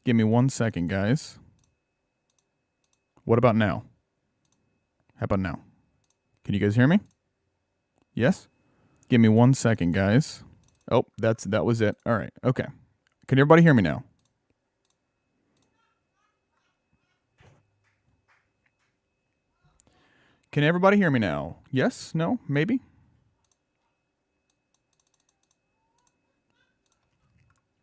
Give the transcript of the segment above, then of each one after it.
Give me 1 second, guys. What about now? How about now? Can you guys hear me? Yes? Give me 1 second, guys. Oh, that was it. All right. Okay. Can everybody hear me now? Can everybody hear me now? Yes? No? Maybe?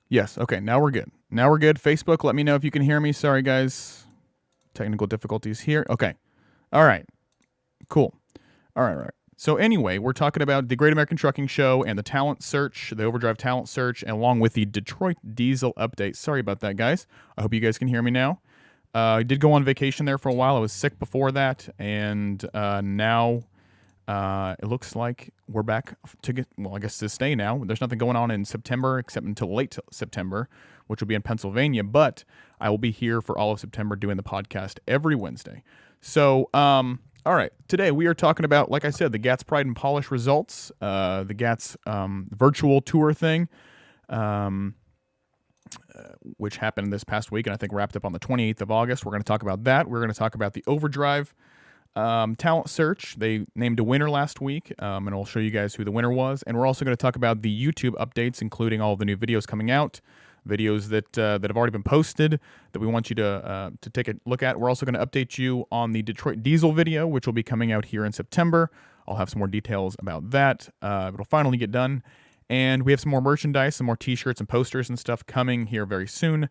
Yes. Okay. Now we're good. Now we're good. Facebook, let me know if you can hear me. Sorry, guys. Technical difficulties here. Okay. All right. Cool. All right. So anyway, we're talking about the Great American Trucking Show and the talent search, the Overdrive talent search, and along with the Detroit diesel update. Sorry about that, guys. I hope you guys can hear me now. I did go on vacation there for a while. I was sick before that, and now it looks like we're back I guess to stay now. There's nothing going on in September except until late September, which will be in Pennsylvania, but I will be here for all of September doing the podcast every Wednesday. So, all right, today we are talking about, like I said, the GATS Pride and Polish results, the GATS virtual tour thing, which happened this past week and I think wrapped up on the 28th of August. We're going to talk about that. We're going to talk about the Overdrive talent search. They named a winner last week, and I'll show you guys who the winner was. And we're also going to talk about the YouTube updates, including all of the new videos coming out, videos that have already been posted that we want you to take a look at. We're also going to update you on the Detroit diesel video, which will be coming out here in September. I'll have some more details about that. It'll finally get done. And we have some more merchandise, some more t-shirts and posters and stuff coming here very soon.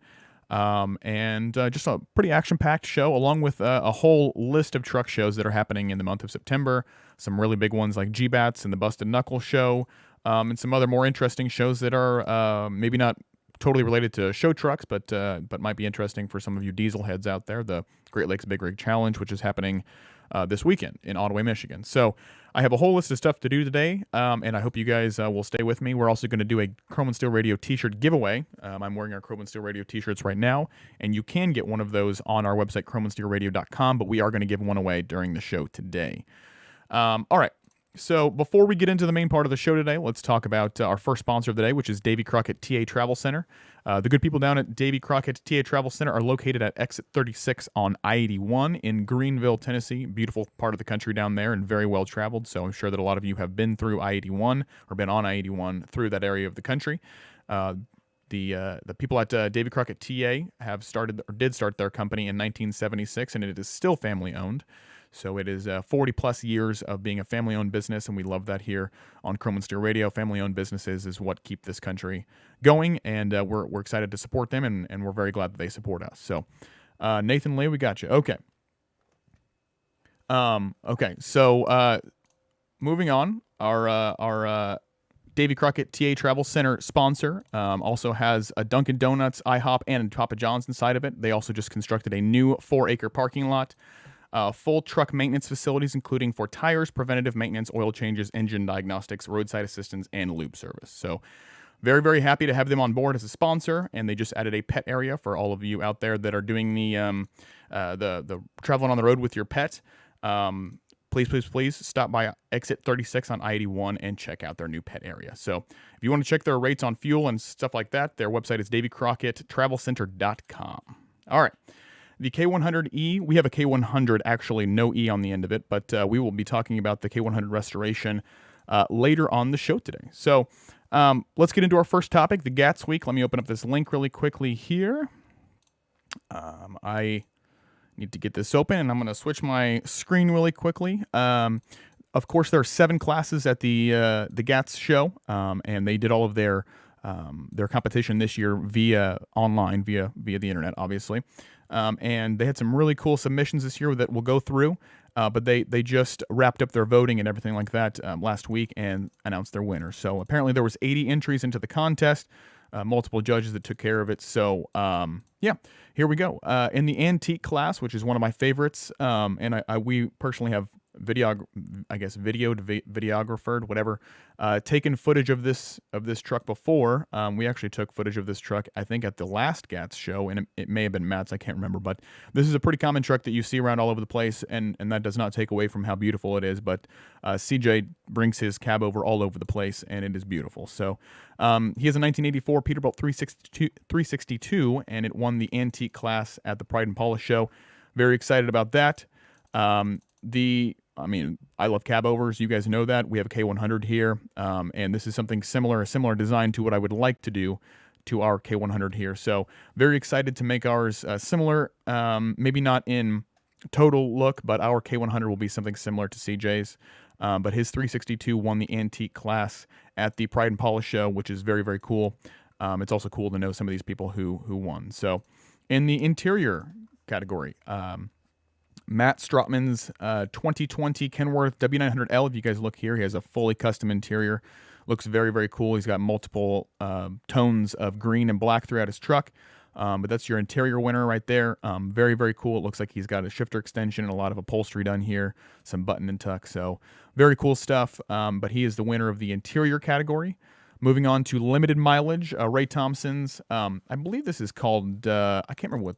And just a pretty action-packed show, along with a whole list of truck shows that are happening in the month of September. Some really big ones like GATS and the Busted Knuckle show, and some other more interesting shows that are maybe not totally related to show trucks, but might be interesting for some of you diesel heads out there. The Great Lakes Big Rig Challenge, which is happening this weekend in Ottawa, Michigan. So I have a whole list of stuff to do today, and I hope you guys will stay with me. We're also going to do a Chrome and Steel Radio t-shirt giveaway. I'm wearing our Chrome and Steel Radio t-shirts right now, and you can get one of those on our website, chromeandsteelradio.com, but we are going to give one away during the show today. All right. So before we get into the main part of the show today, let's talk about our first sponsor of the day, which is Davy Crockett TA Travel Center. The good people down at Davy Crockett TA Travel Center are located at Exit 36 on I-81 in Greenville, Tennessee. Beautiful part of the country down there and very well traveled. So I'm sure that a lot of you have been through I-81 or been on I-81 through that area of the country. The people at Davy Crockett TA did start their company in 1976, and it is still family owned. So it is 40 plus years of being a family-owned business, and we love that here on Chrome and Steel Radio. Family-owned businesses is what keep this country going, and we're excited to support them, and we're very glad that they support us. So, Nathan Lee, we got you. Okay. So moving on, our Davy Crockett TA Travel Center sponsor also has a Dunkin' Donuts, IHOP, and Papa John's inside of it. They also just constructed a new 4-acre parking lot. Full truck maintenance facilities, including for tires, preventative maintenance, oil changes, engine diagnostics, roadside assistance, and lube service. So very, very happy to have them on board as a sponsor, and they just added a pet area for all of you out there that are doing the traveling on the road with your pet. Please stop by Exit 36 on I-81 and check out their new pet area. So if you want to check their rates on fuel and stuff like that, their website is davycrocketttravelcenter.com. All right. The K100E, we have a K100, actually no E on the end of it, but we will be talking about the K100 restoration later on the show today. So let's get into our first topic, the GATS week. Let me open up this link really quickly here. I need to get this open, and I'm going to switch my screen really quickly. Of course, there are 7 classes at the GATS show, and they did all of their competition this year via online, via the internet, obviously. And they had some really cool submissions this year that we'll go through, but they just wrapped up their voting and everything like that last week and announced their winner. So apparently there was 80 entries into the contest, multiple judges that took care of it. So yeah, here we go. In the antique class, which is one of my favorites, and we personally have videographer, whatever, taken footage of this truck before. We actually took footage of this truck, I think, at the last GATS show, and it may have been Matt's, I can't remember, but this is a pretty common truck that you see around all over the place, and that does not take away from how beautiful it is, but CJ brings his cab over all over the place, and it is beautiful. So he has a 1984 Peterbilt 362, and it won the antique class at the Pride and Polish show. Very excited about that. I love cab overs. You guys know that. We have a K100 here, and this is something similar, a similar design to what I would like to do to our K100 here. So very excited to make ours similar, maybe not in total look, but our K100 will be something similar to CJ's. But his 362 won the antique class at the Pride and Polish show, which is very, very cool. It's also cool to know some of these people who won. So in the interior category, Matt Strotman's 2020 Kenworth W900L. If you guys look here, he has a fully custom interior. Looks very, very cool. He's got multiple tones of green and black throughout his truck. But that's your interior winner right there. Very, very cool. It looks like he's got a shifter extension and a lot of upholstery done here, some button and tuck. So very cool stuff. But he is the winner of the interior category. Moving on to limited mileage, Ray Thompson's. I believe this is called, I can't remember what.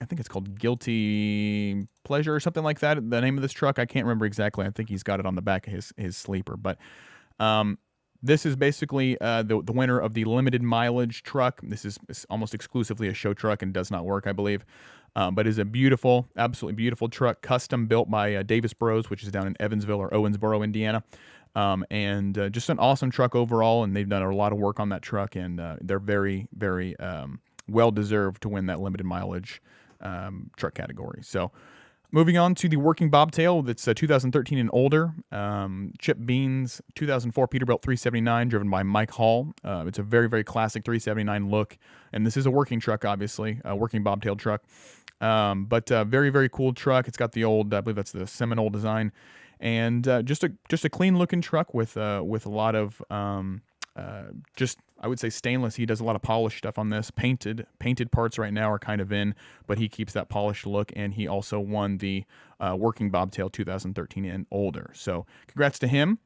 I think it's called Guilty Pleasure or something like that. The name of this truck, I can't remember exactly. I think he's got it on the back of his sleeper. But this is basically the winner of the limited mileage truck. This is almost exclusively a show truck and does not work, I believe. But is a beautiful, absolutely beautiful truck, custom built by Davis Bros, which is down in Evansville or Owensboro, Indiana. And just an awesome truck overall. And they've done a lot of work on that truck. And they're very, very well-deserved to win that limited mileage truck category. So moving on to the working bobtail that's 2013 and older. Chip Bean's 2004 Peterbilt 379 driven by Mike Hall. It's a very, very classic 379 look. And this is a working truck, obviously, a working bobtail truck. But very, very cool truck. It's got the old, I believe that's the Seminole design. And just a clean looking truck with a lot of I would say stainless. He does a lot of polished stuff on this. Painted parts right now are kind of in, but he keeps that polished look, and he also won the working bobtail 2013 and older. So congrats to him.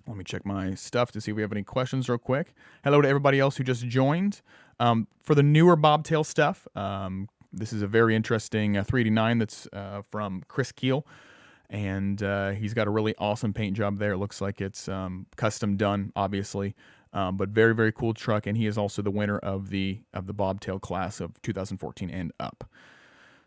Let me check my stuff to see if we have any questions real quick. Hello to everybody else who just joined. For the newer bobtail stuff, this is a very interesting 389 that's from Chris Keel. And he's got a really awesome paint job there. It looks like it's custom done, obviously, but very, very cool truck. And he is also the winner of the bobtail class of 2014 and up.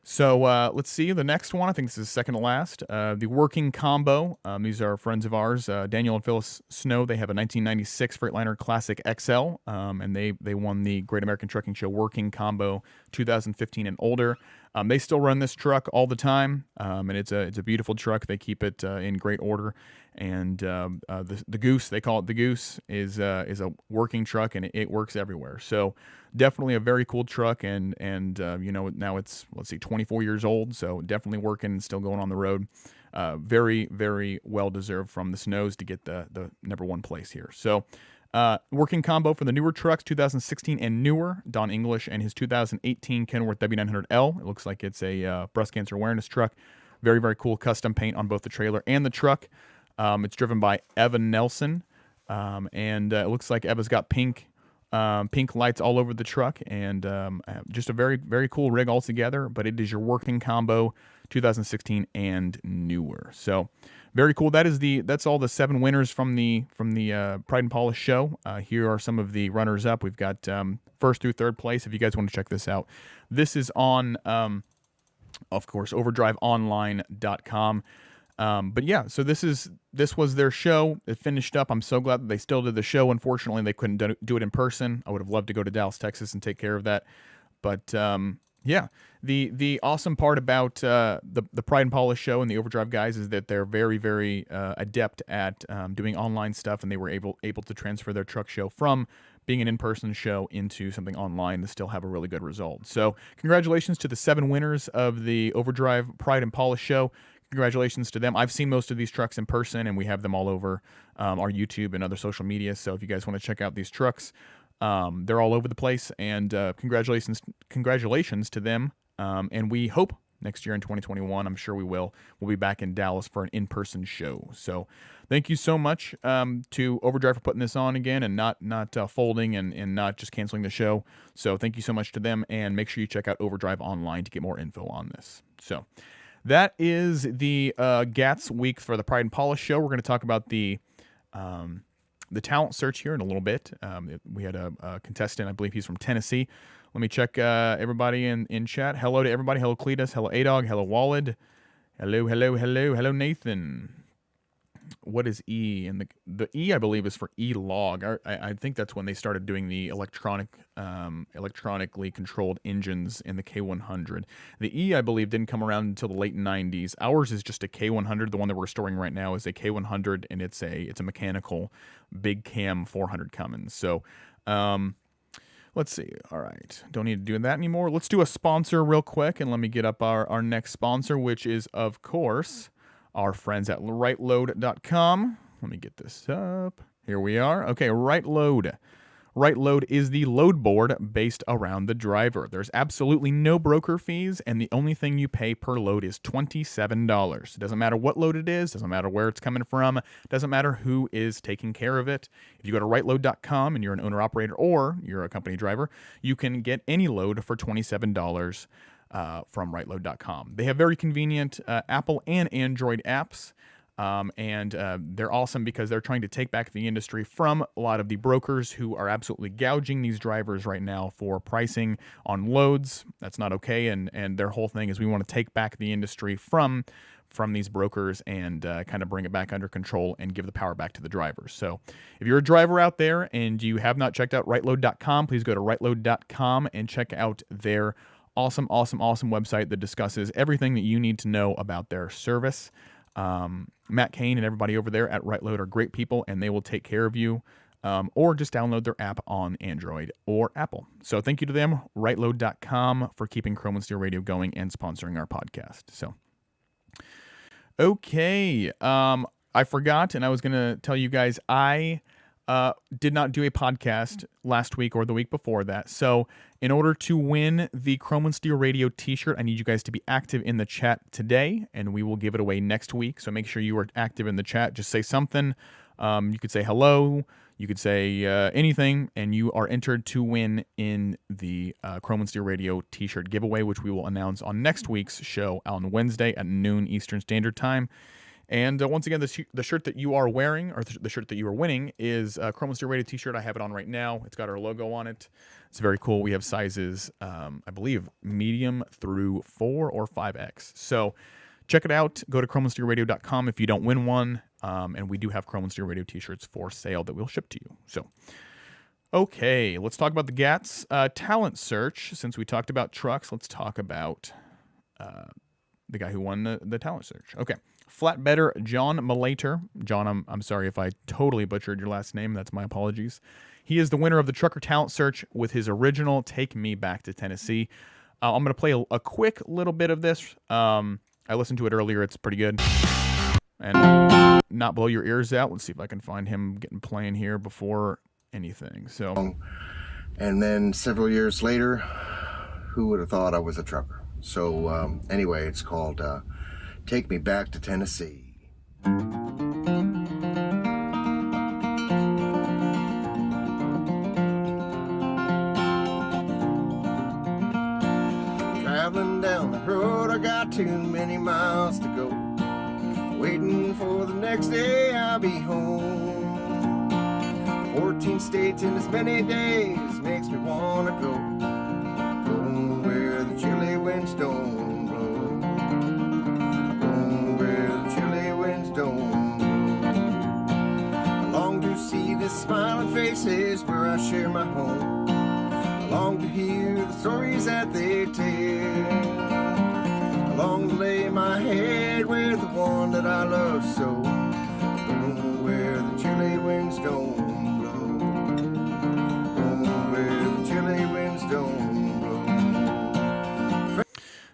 So let's see the next one. I think this is second to last. The working combo. These are friends of ours, Daniel and Phyllis Snow. They have a 1996 Freightliner Classic XL, and they won the Great American Trucking Show Working Combo 2015 and older. They still run this truck all the time, and it's a beautiful truck. They keep it in great order. And the Goose, they call it the Goose, is a working truck, and it works everywhere. So definitely a very cool truck, and now it's, let's see, 24 years old, so definitely working and still going on the road. Very, very well deserved from the Snows to get the number one place here. So working combo for the newer trucks, 2016 and newer, Don English and his 2018 Kenworth W900L. It looks like it's a breast cancer awareness truck. Very, very cool custom paint on both the trailer and the truck. It's driven by Eva Nelson, and it looks like Eva's got pink lights all over the truck, and just a very, very cool rig altogether. But it is your working combo, 2016 and newer. So very cool. That's all the 7 winners from the Pride and Polish show. Here are some of the runners up. We've got first through third place. If you guys want to check this out, this is on, of course, overdriveonline.com. But yeah, so this was their show. It finished up. I'm so glad that they still did the show. Unfortunately, they couldn't do it in person. I would have loved to go to Dallas, Texas and take care of that. But yeah, the awesome part about the Pride and Polish show and the Overdrive guys is that they're very, very adept at doing online stuff, and they were able to transfer their truck show from being an in-person show into something online to still have a really good result. So congratulations to the 7 winners of the Overdrive Pride and Polish show. Congratulations to them. I've seen most of these trucks in person, and we have them all over our YouTube and other social media. So if you guys want to check out these trucks, they're all over the place. And congratulations to them. And we hope next year in 2021. I'm sure we will. We'll be back in Dallas for an in-person show. So thank you so much to Overdrive for putting this on again and not folding and not just canceling the show. So thank you so much to them, and make sure you check out Overdrive online to get more info on this. So that is the GATS week for the Pride and Polish show. We're going to talk about the talent search here in a little bit. We had a contestant, I believe he's from Tennessee. Let me check everybody in chat. Hello to everybody. Hello Cletus. Hello Adog. Hello Wallid. Hello Nathan. What is E? And the E, I believe, is for E-Log. I think that's when they started doing the electronically controlled engines in the K100. The E, I believe, didn't come around until the late 90s. Ours is just a K100. The one that we're storing right now is a K100, and it's a mechanical big cam 400 Cummins. So, let's see. All right. Don't need to do that anymore. Let's do a sponsor real quick, and let me get up our next sponsor, which is, of course, our friends at rightload.com. Let me get this up. Here we are. Okay, RightLoad. RightLoad is the load board based around the driver. There's absolutely no broker fees, and the only thing you pay per load is $27. It doesn't matter what load it is, doesn't matter where it's coming from, doesn't matter who is taking care of it. If you go to rightload.com and you're an owner-operator or you're a company driver, you can get any load for $27 from rightload.com. They have very convenient Apple and Android apps, and they're awesome because they're trying to take back the industry from a lot of the brokers who are absolutely gouging these drivers right now for pricing on loads. That's not okay, and their whole thing is we want to take back the industry from these brokers and kind of bring it back under control and give the power back to the drivers. So if you're a driver out there and you have not checked out rightload.com, please go to rightload.com and check out their awesome website that discusses everything that you need to know about their service. Matt Kane and everybody over there at RightLoad are great people, and they will take care of you, or just download their app on Android or Apple. So thank you to them, rightload.com, for keeping Chrome and Steel Radio going and sponsoring our podcast. So, okay, I forgot, and I was going to tell you guys, I did not do a podcast last week or the week before that. So in order to win the Chrome and Steel Radio t-shirt, I need you guys to be active in the chat today, and we will give it away next week. So make sure you are active in the chat. Just say something. You could say hello. You could say anything, and you are entered to win in the Chrome and Steel Radio t-shirt giveaway, which we will announce on next week's show on Wednesday at noon Eastern Standard Time. And once again, the shirt that you are wearing, or the shirt that you are winning, is a Chrome and Steel Radio t-shirt. I have it on right now. It's got our logo on it. It's very cool. We have sizes, I believe, medium through 4 or 5X. So check it out. Go to chromeandsteelradio.com if you don't win one. And we do have Chrome and Steel Radio t-shirts for sale that we'll ship to you. So, okay, let's talk about the GATS talent search. Since we talked about trucks, let's talk about the guy who won the talent search. Okay. Flatbedder John Malater. John, I'm sorry if I totally butchered your last name. That's my apologies. He is the winner of the Trucker Talent Search with his original Take Me Back to Tennessee. I'm going to play a quick little bit of this. I listened to it earlier. It's pretty good. And not blow your ears out. Let's see if I can find him getting playing here before anything. So, and then several years later, who would have thought I was a trucker? So anyway, it's called Take Me Back to Tennessee. Traveling down the road, I got too many miles to go. Waiting for the next day, I'll be home. 14 states in as many days makes me wanna go. Go where the chilly winds don't blow. Go where the chilly winds don't blow. I long to see the smiling faces where I share my home. I long to hear the stories that they tell. I long to lay my head with the one that I love so. Go where the chilly winds don't blow. Go where the chilly winds don't blow.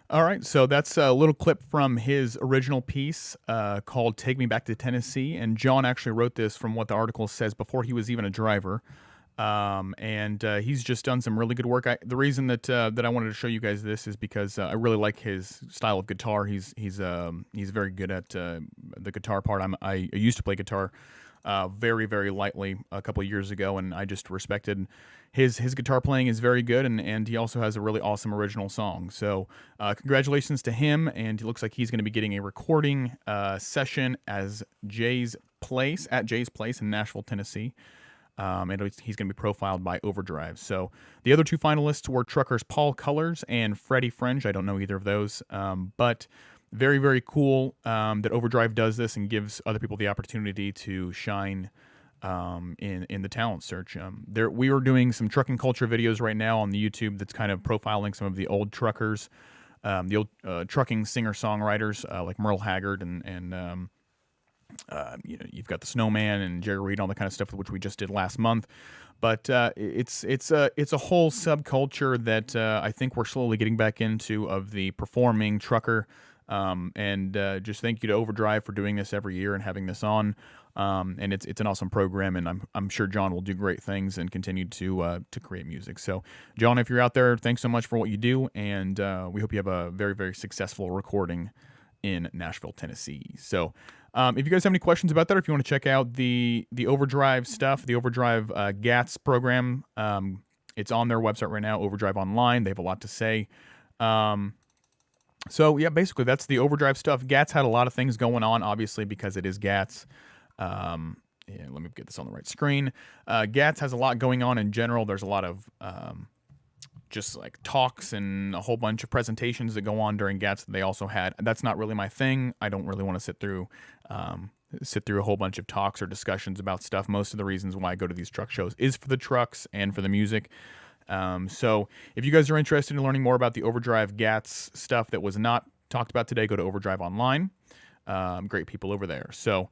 All right, so that's a little clip from his original piece called Take Me Back to Tennessee. And John actually wrote this from what the article says before he was even a driver. And he's just done some really good work. The reason that I wanted to show you guys this is because I really like his style of guitar. He's very good at the guitar part. I used to play guitar very very lightly a couple of years ago, and I just respected his guitar playing is very good, and he also has a really awesome original song. So congratulations to him, and it looks like he's going to be getting a recording session at Jay's Place in Nashville, Tennessee. And he's going to be profiled by Overdrive. So the other two finalists were truckers Paul Colors and Freddie French. I don't know either of those, but very, very cool that Overdrive does this and gives other people the opportunity to shine in the talent search. We are doing some trucking culture videos right now on the YouTube that's kind of profiling some of the old truckers, the old trucking singer-songwriters like Merle Haggard and you've got the Snowman and Jerry Reed, all the kind of stuff which we just did last month. But it's a whole subculture that I think we're slowly getting back into of the performing trucker. And just thank you to Overdrive for doing this every year and having this on. And it's an awesome program, and I'm sure John will do great things and continue to create music. So, John, if you're out there, thanks so much for what you do, and we hope you have a very, very successful recording in Nashville, Tennessee. So, if you guys have any questions about that, or if you want to check out the Overdrive stuff, the Overdrive GATS program, it's on their website right now, Overdrive Online. They have a lot to say. So, yeah, basically, that's the Overdrive stuff. GATS had a lot of things going on, obviously, because it is GATS. Yeah, let me get this on the right screen. GATS has a lot going on in general. There's a lot of just like talks and a whole bunch of presentations that go on during GATS that they also had. That's not really my thing. I don't really want to sit through a whole bunch of talks or discussions about stuff. Most of the reasons why I go to these truck shows is for the trucks and for the music. So if you guys are interested in learning more about the Overdrive GATS stuff that was not talked about today, go to Overdrive Online. Great people over there. So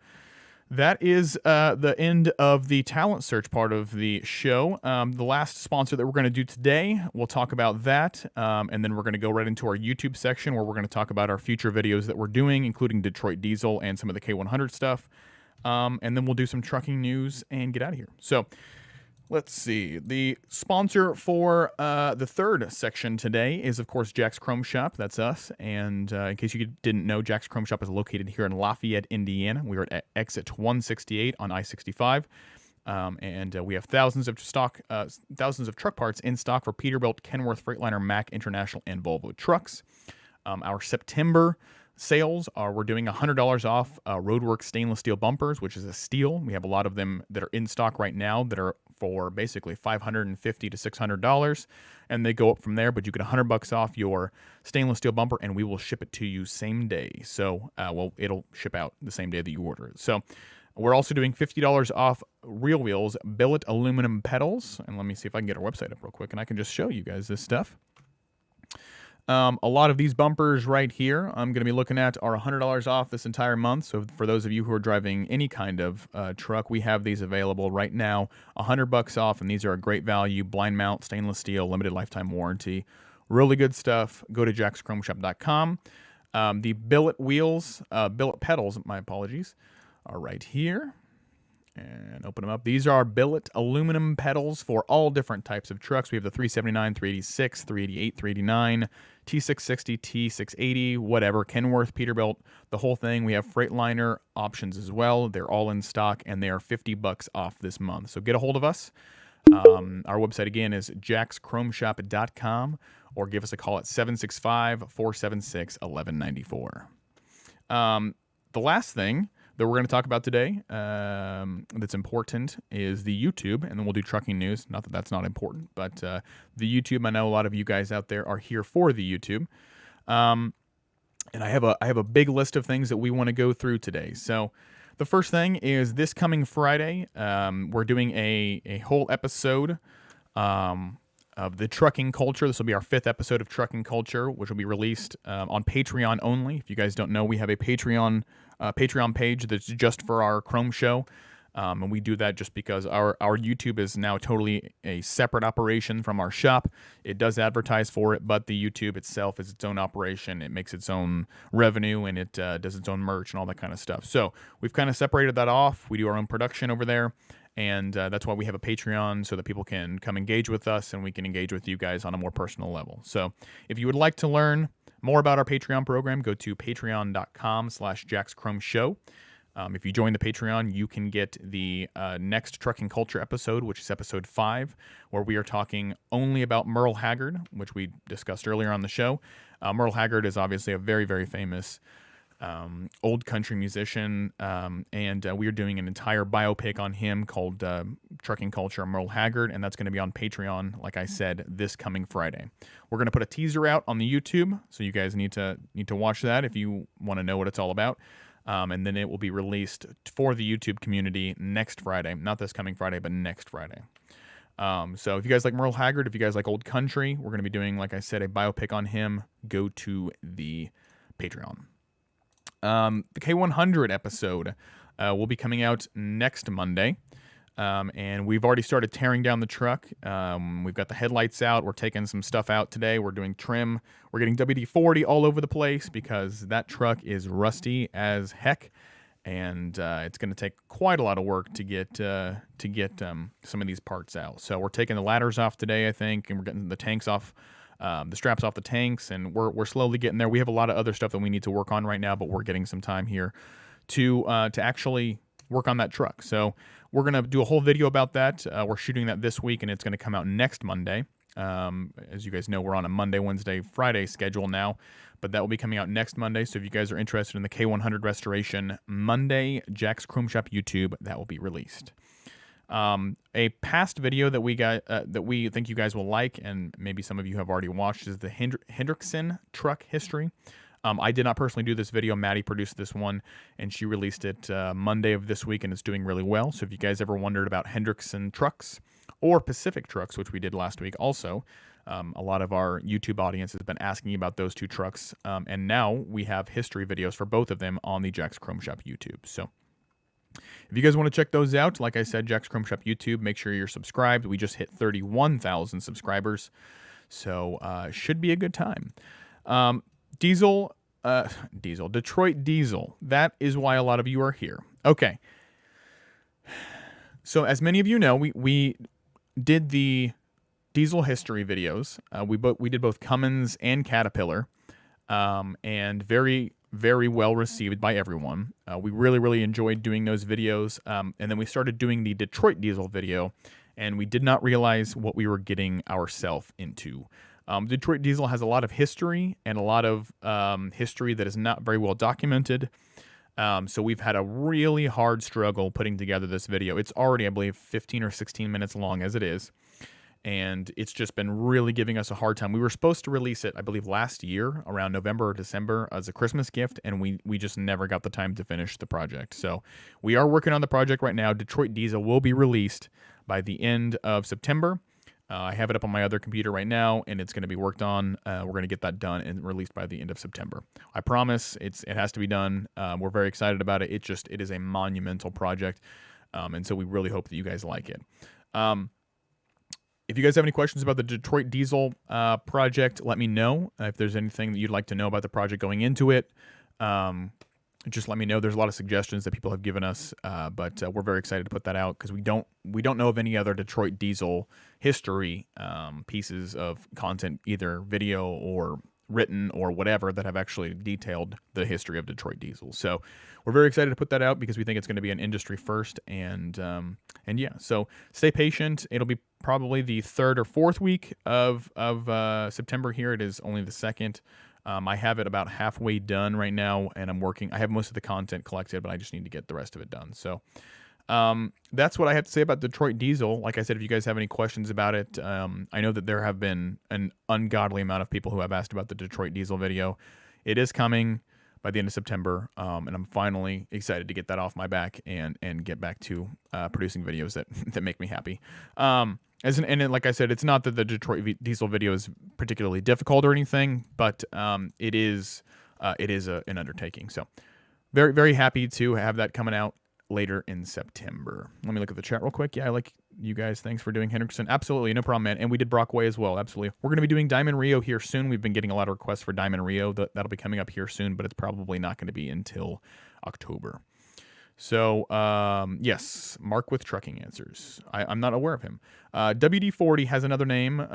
that is the end of the talent search part of the show. The last sponsor that we're going to do today, we'll talk about that, and then we're going to go right into our YouTube section where we're going to talk about our future videos that we're doing, including Detroit Diesel and some of the K100 stuff, and then we'll do some trucking news and get out of here. So let's see. The sponsor for the third section today is, of course, Jack's Chrome Shop. That's us. And in case you didn't know, Jack's Chrome Shop is located here in Lafayette, Indiana. We are at exit 168 on I-65. And we have thousands of truck parts in stock for Peterbilt, Kenworth, Freightliner, Mack, International, and Volvo trucks. Our September sales are, we're doing $100 off Roadworks stainless steel bumpers, which is a steal. We have a lot of them that are in stock right now that are for basically $550 to $600, and they go up from there. But you get $100 off your stainless steel bumper, and we will ship it to you same day. So, it'll ship out the same day that you order it. So, we're also doing $50 off Real Wheels billet aluminum pedals. And let me see if I can get our website up real quick, and I can just show you guys this stuff. A lot of these bumpers right here I'm going to be looking at are $100 off this entire month. So for those of you who are driving any kind of truck, we have these available right now, $100 off, and these are a great value, blind mount, stainless steel, limited lifetime warranty. Really good stuff. Go to jackschromeshop.com. The billet pedals, my apologies, are right here. And open them up. These are billet aluminum pedals for all different types of trucks. We have the 379, 386, 388, 389, T660, T680, whatever, Kenworth, Peterbilt, the whole thing. We have Freightliner options as well. They're all in stock, and they are $50 off this month. So get a hold of us. Our website, again, is jackschromeshop.com, or give us a call at 765-476-1194. The last thing that we're going to talk about today that's important is the YouTube, and then we'll do trucking news. Not that that's not important, but the YouTube, I know a lot of you guys out there are here for the YouTube. And I have a big list of things that we want to go through today. So the first thing is this coming Friday, we're doing a whole episode of the trucking culture. This will be our 5th episode of trucking culture, which will be released on Patreon only. If you guys don't know, we have a Patreon page that's just for our Chrome show. And we do that just because our YouTube is now totally a separate operation from our shop. It does advertise for it, but the YouTube itself is its own operation. It makes its own revenue, and it does its own merch and all that kind of stuff. So we've kind of separated that off. We do our own production over there. And that's why we have a Patreon, so that people can come engage with us and we can engage with you guys on a more personal level. So if you would like to learn more about our Patreon program, go to patreon.com/JacksChromeShow. If you join the Patreon, you can get the next Trucking Culture episode, which is episode 5, where we are talking only about Merle Haggard, which we discussed earlier on the show. Merle Haggard is obviously a very, very famous old country musician, and we are doing an entire biopic on him called Trucking Culture Merle Haggard, and that's going to be on Patreon, like I said, this coming Friday. We're going to put a teaser out on the YouTube, so you guys need to watch that if you want to know what it's all about. And then it will be released for the YouTube community next Friday. Not this coming Friday, but next Friday. So if you guys like Merle Haggard, if you guys like old country, we're going to be doing, like I said, a biopic on him. Go to the Patreon. The K100 episode will be coming out next Monday. And we've already started tearing down the truck. We've got the headlights out. We're taking some stuff out today. We're doing trim. We're getting WD-40 all over the place because that truck is rusty as heck. And it's going to take quite a lot of work to get some of these parts out. So we're taking the ladders off today, I think, and we're getting the tanks off. The straps off the tanks, and we're slowly getting there. We have a lot of other stuff that we need to work on right now, but we're getting some time here to actually work on that truck. So we're going to do a whole video about that. We're shooting that this week, and it's going to come out next Monday. As you guys know, we're on a Monday, Wednesday, Friday schedule now, but that will be coming out next Monday. So if you guys are interested in the K100 restoration, Monday, Jack's Chrome Shop YouTube, that will be released. A past video that we got that we think you guys will like, and maybe some of you have already watched, is the Hendrickson truck history. I did not personally do this video. Maddie produced this one, and she released it Monday of this week, and it's doing really well. So if you guys ever wondered about Hendrickson trucks or Pacific trucks, which we did last week also, a lot of our YouTube audience has been asking about those two trucks, and now we have history videos for both of them on the Jack's Chrome Shop YouTube. So if you guys want to check those out, like I said, Jack's Chrome Shop YouTube, make sure you're subscribed. We just hit 31,000 subscribers, so should be a good time. Detroit Diesel. That is why a lot of you are here. Okay. So as many of you know, we did the diesel history videos. We did both Cummins and Caterpillar, and very, very well received by everyone. We really, really enjoyed doing those videos. And then we started doing the Detroit Diesel video, and we did not realize what we were getting ourselves into. Detroit Diesel has a lot of history and a lot of history that is not very well documented. So we've had a really hard struggle putting together this video. It's already, I believe, 15 or 16 minutes long as it is. And it's just been really giving us a hard time. We were supposed to release it, I believe, last year around November or December as a Christmas gift, and we just never got the time to finish the project. So we are working on the project right now. Detroit Diesel will be released by the end of September. I have it up on my other computer right now, and it's going to be worked on. We're going to get that done and released by the end of September. I promise it has to be done. We're very excited about it. It is a monumental project, and so we really hope that you guys like it. If you guys have any questions about the Detroit Diesel project, let me know. If there's anything that you'd like to know about the project going into it, just let me know. There's a lot of suggestions that people have given us, but we're very excited to put that out because we don't know of any other Detroit Diesel history pieces of content, either video or written or whatever, that have actually detailed the history of Detroit Diesel. So we're very excited to put that out because we think it's going to be an industry first. And yeah, so stay patient. It'll be probably the 3rd or 4th week of September here. It is only the 2nd. I have it about halfway done right now, and I'm working. I have most of the content collected, but I just need to get the rest of it done. So that's what I have to say about Detroit Diesel. Like I said, if you guys have any questions about it, I know that there have been an ungodly amount of people who have asked about the Detroit Diesel video. It is coming by the end of September, and I'm finally excited to get that off my back and get back to producing videos that make me happy. And like I said, it's not that the Detroit Diesel video is particularly difficult or anything, but it is an undertaking. So very, very happy to have that coming out later in September. Let me look at the chat real quick. Yeah, I like you guys. Thanks for doing Hendrickson. Absolutely, no problem, man. And we did Brockway as well. Absolutely. We're going to be doing Diamond Rio here soon. We've been getting a lot of requests for Diamond Rio. That'll be coming up here soon, but it's probably not going to be until October. So, yes, Mark with Trucking Answers. I'm not aware of him. WD-40 has another name.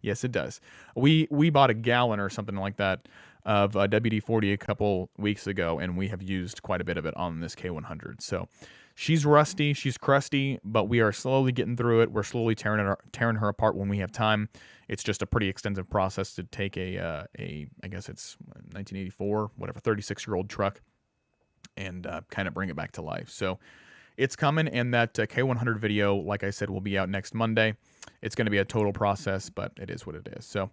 Yes, it does. We bought a gallon or something like that of WD-40 a couple weeks ago, and we have used quite a bit of it on this K100. So she's rusty, she's crusty, but we are slowly getting through it. We're slowly tearing her apart when we have time. It's just a pretty extensive process to take a I guess it's 1984, whatever, 36-year-old truck, and kind of bring it back to life. So it's coming, and that K100 video, like I said, will be out next Monday. It's going to be a total process, but it is what it is. So,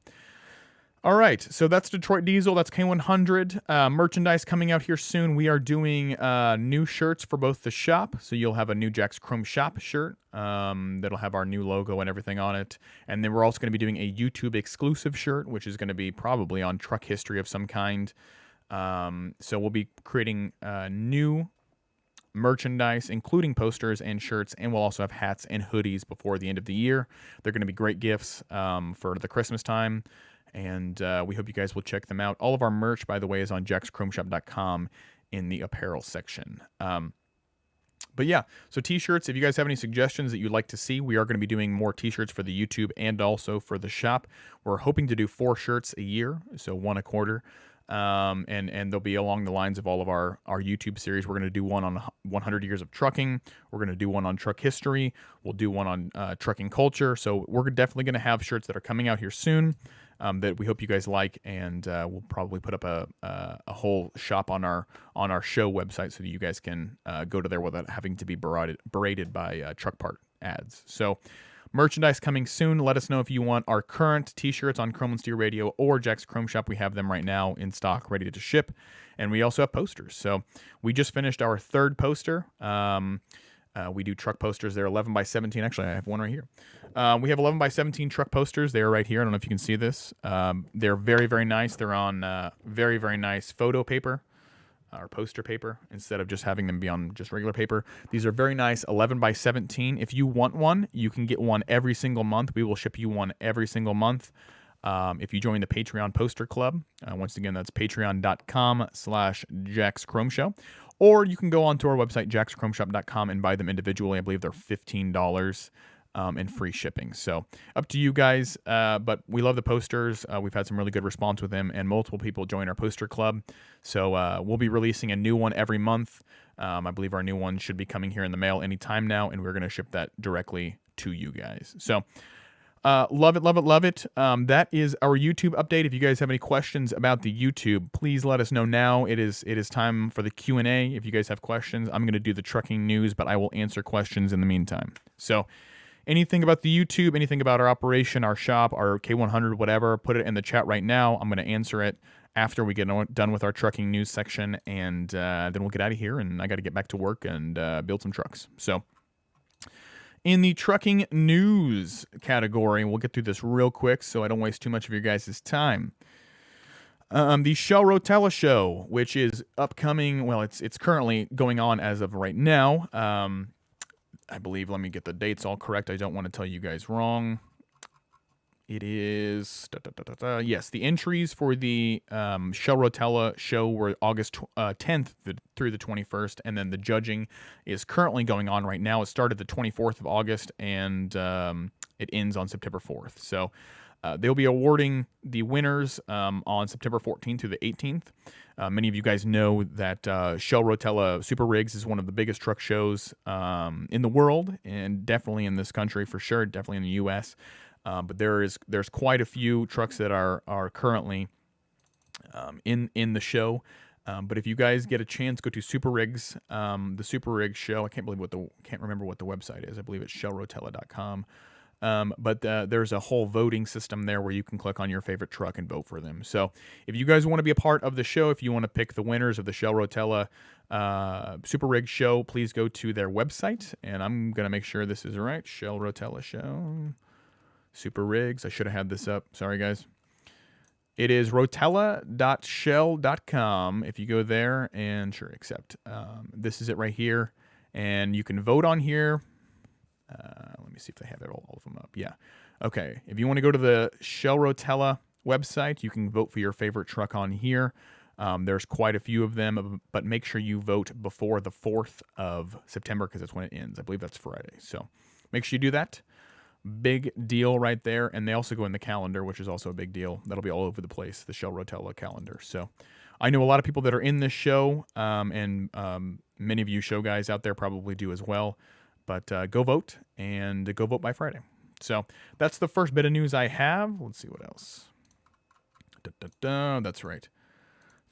all right. So that's Detroit Diesel. That's K100. Merchandise coming out here soon. We are doing new shirts for both the shop. So you'll have a new Jack's Chrome Shop shirt that'll have our new logo and everything on it. And then we're also going to be doing a YouTube exclusive shirt, which is going to be probably on truck history of some kind. So we'll be creating new merchandise, including posters and shirts, and we'll also have hats and hoodies before the end of the year. They're going to be great gifts for the Christmas time, and we hope you guys will check them out. All of our merch, by the way, is on jackschromeshop.com in the apparel section. But yeah, so t-shirts, if you guys have any suggestions that you'd like to see, we are going to be doing more t-shirts for the YouTube and also for the shop. We're hoping to do 4 shirts a year, so 1 a quarter. And they'll be along the lines of all of our YouTube series. We're going to do one on 100 years of trucking. We're going to do one on truck history. We'll do one on trucking culture. So we're definitely going to have shirts that are coming out here soon that we hope you guys like. And we'll probably put up a whole shop on our show website so that you guys can go to there without having to be berated by truck part ads. So merchandise coming soon. Let us know if you want our current t-shirts on Chrome and Steel Radio or Jack's Chrome Shop. We have them right now in stock, ready to ship. And we also have posters. So we just finished our 3rd poster. We do truck posters. They're 11 by 17. Actually, I have one right here. We have 11 by 17 truck posters. They are right here. I don't know if you can see this. They're very, very nice. They're on very, very nice photo paper. Or poster paper, instead of just having them be on just regular paper. These are very nice 11 by 17. If you want one, you can get one every single month. We will ship you one every single month. If you join the Patreon Poster Club, once again, that's patreon.com/JacksChromeShow. Or you can go onto our website, jackschromeshop.com, and buy them individually. I believe they're $15. And free shipping. So up to you guys. But we love the posters. We've had some really good response with them, and multiple people join our poster club. So we'll be releasing a new one every month. I believe our new one should be coming here in the mail anytime now, and we're going to ship that directly to you guys. So love it, love it, love it. That is our YouTube update. If you guys have any questions about the YouTube, please let us know now. It is time for the Q&A. If you guys have questions, I'm going to do the trucking news, but I will answer questions in the meantime. So anything about the YouTube, anything about our operation, our shop, our K100, whatever, put it in the chat right now. I'm going to answer it after we get done with our trucking news section, and then we'll get out of here, and I got to get back to work and build some trucks. So in the trucking news category, we'll get through this real quick so I don't waste too much of your guys' time. The Shell Rotella show, which is upcoming, well, it's currently going on as of right now. I believe, let me get the dates all correct. I don't want to tell you guys wrong. It is, yes, the entries for the Shell Rotella show were August 10th through the 21st, and then the judging is currently going on right now. It started the 24th of August, and it ends on September 4th. So they'll be awarding the winners on September 14th through the 18th. Many of you guys know that Shell Rotella Super Rigs is one of the biggest truck shows in the world, and definitely in this country for sure, definitely in the U.S. But there's quite a few trucks that are currently in the show. But if you guys get a chance, go to Super Rigs, the Super Rigs show. I can't remember what the website is. I believe it's shellrotella.com. But there's a whole voting system there where you can click on your favorite truck and vote for them. So if you guys want to be a part of the show, if you want to pick the winners of the Shell Rotella Super Rig show, please go to their website. And I'm going to make sure this is right. Shell Rotella show. Super Rigs. I should have had this up. Sorry, guys. It is rotella.shell.com. If you go there and sure, accept. This is it right here. And you can vote on here. Let me see if they have all of them up. Yeah. Okay. If you want to go to the Shell Rotella website, you can vote for your favorite truck on here. There's quite a few of them, but make sure you vote before the 4th of September because that's when it ends. I believe that's Friday. So make sure you do that. Big deal right there. And they also go in the calendar, which is also a big deal. That'll be all over the place, the Shell Rotella calendar. So I know a lot of people that are in this show, and many of you show guys out there probably do as well. But go vote, and go vote by Friday. So that's the first bit of news I have. Let's see what else. That's right.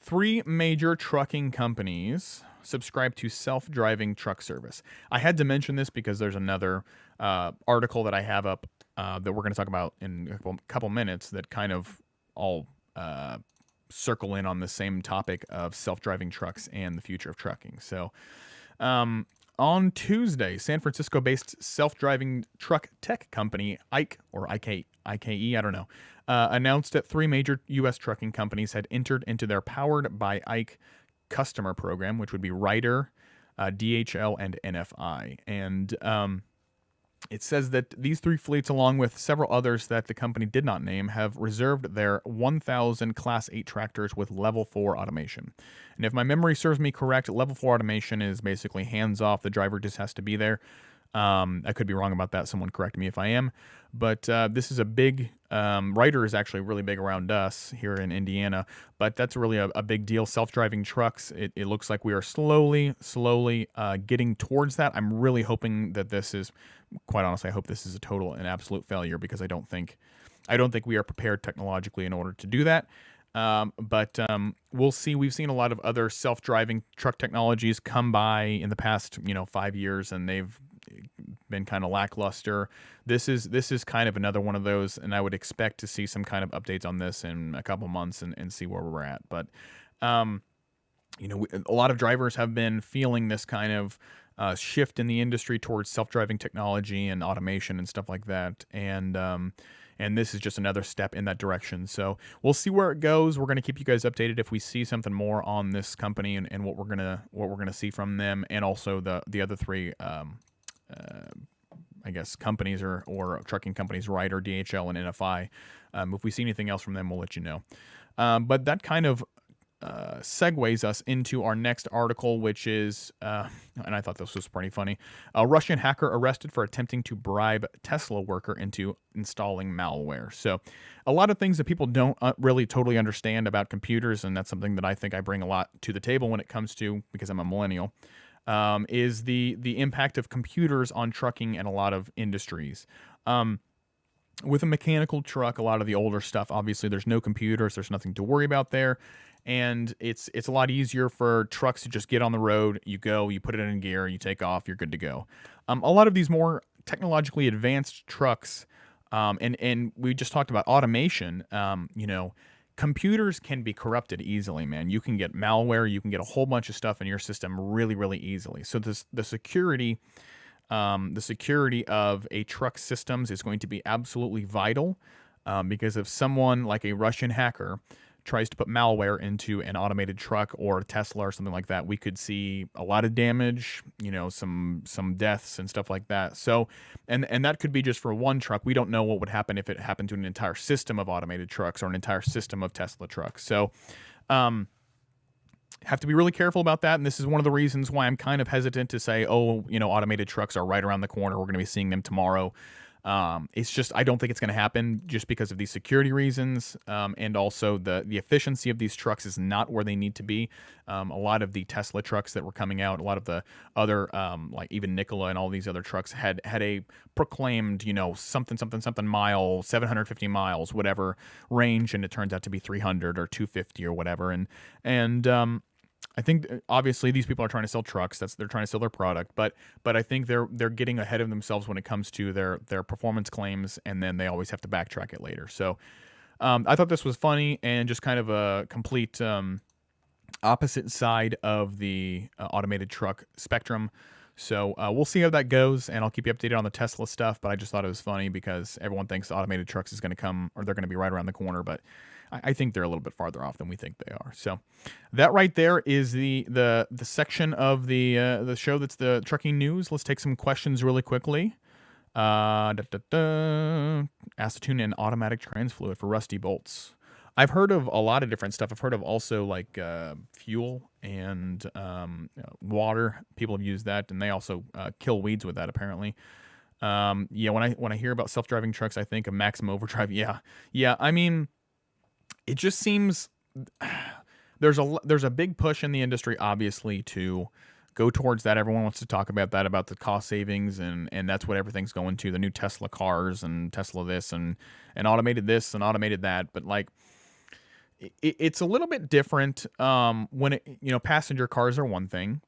3 major trucking companies subscribe to self-driving truck service. I had to mention this because there's another article that I have up that we're going to talk about in a couple minutes that kind of all circle in on the same topic of self-driving trucks and the future of trucking. So on Tuesday, San Francisco-based self-driving truck tech company IKE, or IKE, I don't know, announced that 3 major U.S. trucking companies had entered into their Powered by IKE customer program, which would be Ryder, DHL, and NFI. And it says that these 3 fleets, along with several others that the company did not name, have reserved their 1,000 Class 8 tractors with Level 4 automation. And if my memory serves me correct, Level 4 automation is basically hands-off. The driver just has to be there. I could be wrong about that. Someone correct me if I am. But this is a big... Ryder is actually really big around us here in Indiana, but that's really a big deal. Self-driving trucks, it looks like we are slowly getting towards that. I'm really hoping that this is... Quite honestly, I hope this is a total and absolute failure because I don't think we are prepared technologically in order to do that. But we'll see. We've seen a lot of other self-driving truck technologies come by in the past, 5 years, and they've been kind of lackluster. This is kind of another one of those, and I would expect to see some kind of updates on this in a couple months and see where we're at. But a lot of drivers have been feeling this kind of shift in the industry towards self-driving technology and automation and stuff like that. And this is just another step in that direction. So we'll see where it goes. We're going to keep you guys updated if we see something more on this company and what we're gonna see from them, and also the other 3 I guess companies or trucking companies, Ryder, DHL, and NFI. If we see anything else from them, we'll let you know. But that kind of segues us into our next article, which is, and I thought this was pretty funny, a Russian hacker arrested for attempting to bribe Tesla worker into installing malware. So a lot of things that people don't really totally understand about computers, and that's something that I think I bring a lot to the table when it comes to, because I'm a millennial, is the impact of computers on trucking and a lot of industries. With a mechanical truck, a lot of the older stuff, obviously there's no computers, there's nothing to worry about there. And it's a lot easier for trucks to just get on the road. You go, you put it in gear, you take off, you're good to go. A lot of these more technologically advanced trucks, and we just talked about automation. Computers can be corrupted easily, man. You can get malware, you can get a whole bunch of stuff in your system really, really easily. So the security of a truck systems is going to be absolutely vital, because if someone like a Russian hacker tries to put malware into an automated truck or Tesla or something like that, we could see a lot of damage, some deaths and stuff like that. So, and that could be just for one truck. We don't know what would happen if it happened to an entire system of automated trucks or an entire system of Tesla trucks. So, have to be really careful about that. And this is one of the reasons why I'm kind of hesitant to say, automated trucks are right around the corner. We're going to be seeing them tomorrow. It's just, I don't think it's going to happen just because of these security reasons, and also the efficiency of these trucks is not where they need to be. A lot of the Tesla trucks that were coming out, a lot of the other, like even Nikola and all these other trucks had a proclaimed, something mile, 750 miles, whatever range, and it turns out to be 300 or 250 or whatever. And I think obviously these people are trying to sell trucks. They're trying to sell their product, but I think they're getting ahead of themselves when it comes to their performance claims, and then they always have to backtrack it later. So I thought this was funny and just kind of a complete opposite side of the automated truck spectrum. So we'll see how that goes, and I'll keep you updated on the Tesla stuff. But I just thought it was funny because everyone thinks automated trucks is going to come, or they're going to be right around the corner, but I think they're a little bit farther off than we think they are. So that right there is the section of the show that's the trucking news. Let's take some questions really quickly. Asked to tune in automatic trans fluid for rusty bolts. I've heard of a lot of different stuff. I've heard of also like fuel and water. People have used that, and they also kill weeds with that apparently. Yeah, when I hear about self-driving trucks, I think of maximum overdrive. Yeah, yeah. I mean, it just seems there's a big push in the industry, obviously, to go towards that. Everyone wants to talk about that, about the cost savings, and that's what everything's going to. The new Tesla cars and Tesla this and automated this and automated that. But like, it's a little bit different when passenger cars are one thing.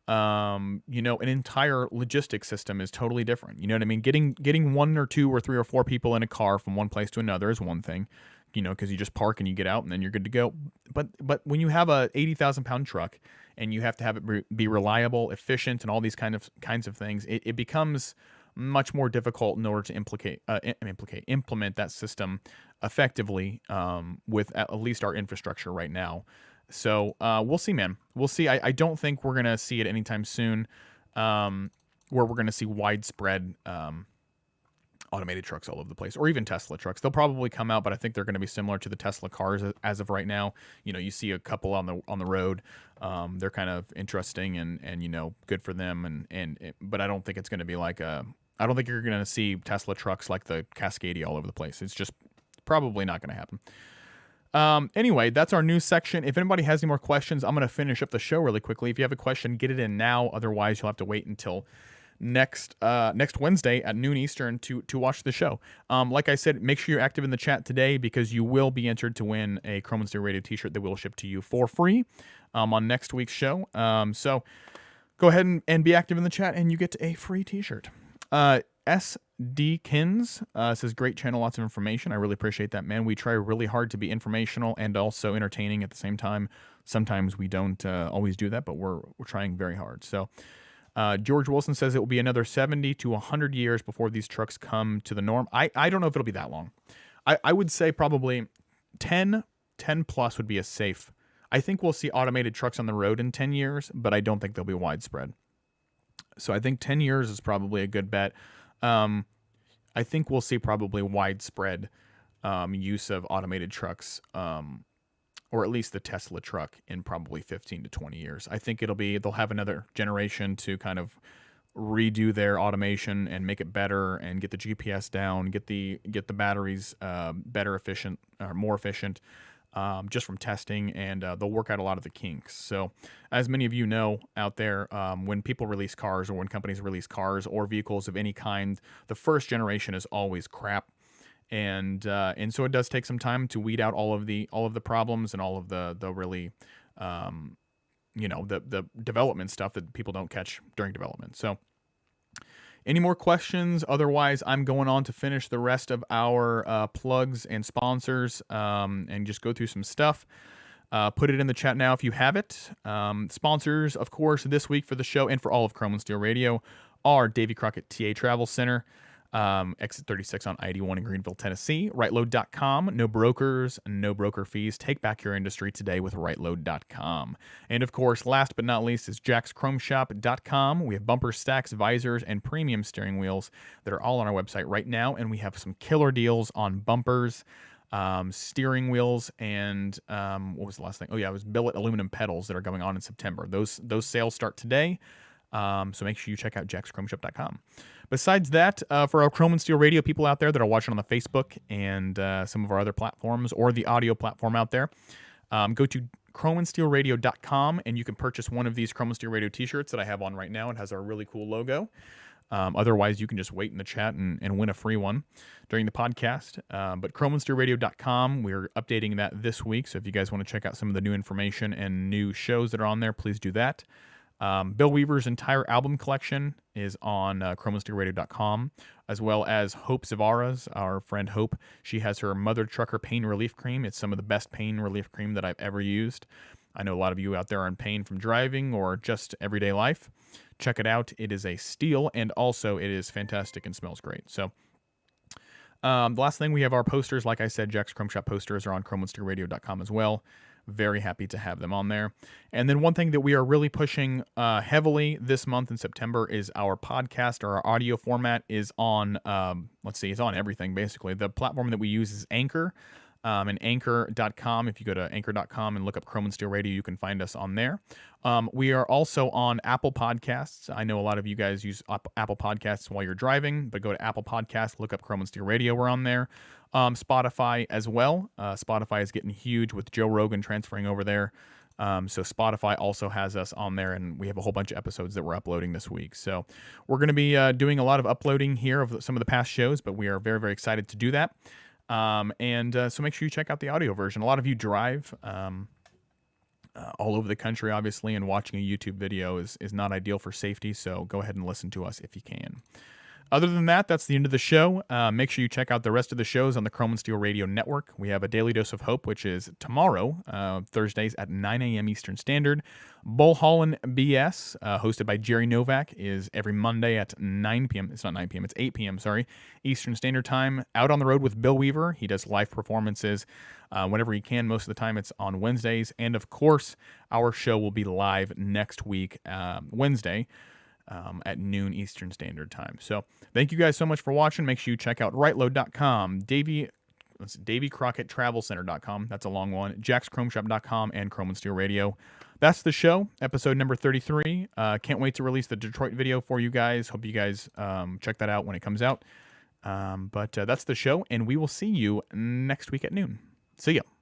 An entire logistics system is totally different. You know what I mean? Getting one or two or three or four people in a car from one place to another is one thing, because you just park and you get out and then you're good to go. But when you have a 80,000-pound truck and you have to have it be reliable, efficient, and all these kinds of things, it becomes much more difficult in order to implement that system effectively with at least our infrastructure right now. So we'll see, man. We'll see. I don't think we're gonna see it anytime soon, where we're gonna see widespread automated trucks all over the place, or even Tesla trucks. They'll probably come out, but I think they're going to be similar to the Tesla cars as of right now. You see a couple on the road. They're kind of interesting and good for them. But I don't think it's going to be like I don't think you're going to see Tesla trucks like the Cascadia all over the place. It's just probably not going to happen. Anyway, that's our news section. If anybody has any more questions, I'm going to finish up the show really quickly. If you have a question, get it in now. Otherwise, you'll have to wait until next Wednesday at noon Eastern to watch the show. Like I said, make sure you're active in the chat today because you will be entered to win a Chrome and Steel Radio t-shirt that we'll ship to you for free on next week's show. So go ahead and be active in the chat and you get a free t-shirt. SD Kins says, great channel, lots of information. I really appreciate that, man. We try really hard to be informational and also entertaining at the same time. Sometimes we don't always do that, but we're trying very hard. So George Wilson says it will be another 70 to 100 years before these trucks come to the norm. I don't know if it'll be that long. I would say probably 10 plus would be a safe. I think we'll see automated trucks on the road in 10 years, but I don't think they'll be widespread. So I think 10 years is probably a good bet. I think we'll see probably widespread use of automated trucks, or at least the Tesla truck, in probably 15 to 20 years. I think they'll have another generation to kind of redo their automation and make it better and get the GPS down, get the batteries better efficient or more efficient, just from testing, and they'll work out a lot of the kinks. So as many of you know out there, when people release cars or when companies release cars or vehicles of any kind, the first generation is always crap. And so it does take some time to weed out all of the problems and all of the really, the development stuff that people don't catch during development. So any more questions? Otherwise, I'm going on to finish the rest of our plugs and sponsors and just go through some stuff. Put it in the chat now if you have it. Sponsors, of course, this week for the show and for all of Chrome and Steel Radio are Davy Crockett TA Travel Center, exit 36 on I-81 in Greenville, Tennessee. RightLoad.com. No brokers, no broker fees. Take back your industry today with RightLoad.com. And of course, last but not least is JacksChromeShop.com. We have bumper stacks, visors, and premium steering wheels that are all on our website right now. And we have some killer deals on bumpers, steering wheels, and what was the last thing? Oh yeah, it was billet aluminum pedals that are going on in September. Those sales start today. So make sure you check out JacksChromeShop.com. Besides that, for our Chrome and Steel Radio people out there that are watching on the Facebook and some of our other platforms or the audio platform out there, go to chromeandsteelradio.com and you can purchase one of these Chrome and Steel Radio t-shirts that I have on right now. It has our really cool logo. Otherwise, you can just wait in the chat and win a free one during the podcast. But chromeandsteelradio.com, we're updating that this week. So if you guys want to check out some of the new information and new shows that are on there, please do that. Bill Weaver's entire album collection is on chromeandsteelradio.com, as well as Hope Zavara's, our friend Hope. She has her Mother Trucker Pain Relief Cream. It's some of the best pain relief cream that I've ever used. I know a lot of you out there are in pain from driving or just everyday life. Check it out. It is a steal, and also it is fantastic and smells great. So the last thing, we have our posters. Like I said, Jack's Chrome Shop posters are on chromeandsteelradio.com as well. Very happy to have them on there. And then one thing that we are really pushing heavily this month in September is our podcast, or our audio format is on, it's on everything basically. The platform that we use is Anchor. and anchor.com. If you go to anchor.com and look up Chrome and Steel Radio, you can find us on there. We are also on Apple Podcasts. I know a lot of you guys use Apple Podcasts while you're driving, but go to Apple Podcasts, look up Chrome and Steel Radio. We're on there. Spotify as well. Spotify is getting huge with Joe Rogan transferring over there. So Spotify also has us on there, and we have a whole bunch of episodes that we're uploading this week. So we're going to be doing a lot of uploading here of some of the past shows, but we are very, very excited to do that. So make sure you check out the audio version. A lot of you drive all over the country, obviously, and watching a YouTube video is not ideal for safety. So go ahead and listen to us if you can. Other than that, that's the end of the show. Make sure you check out the rest of the shows on the Chrome and Steel Radio Network. We have a Daily Dose of Hope, which is tomorrow, Thursdays at 9 a.m. Eastern Standard. Bullhaulen BS, hosted by Jerry Novak, is every Monday at 9 p.m. It's not 9 p.m., it's 8 p.m., Eastern Standard Time. Out on the Road with Bill Weaver. He does live performances whenever he can. Most of the time it's on Wednesdays. And, of course, our show will be live next week, Wednesday, at noon Eastern Standard Time. So thank you guys so much for watching. Make sure you check out rightload.com, Davy Crockett Travel Center.com. That's a long one. JacksChromeShop.com and Chrome and Steel Radio. That's the show, episode number 33. Can't wait to release the Detroit video for you guys. Hope you guys check that out when it comes out. But that's the show, and we will see you next week at noon. See ya.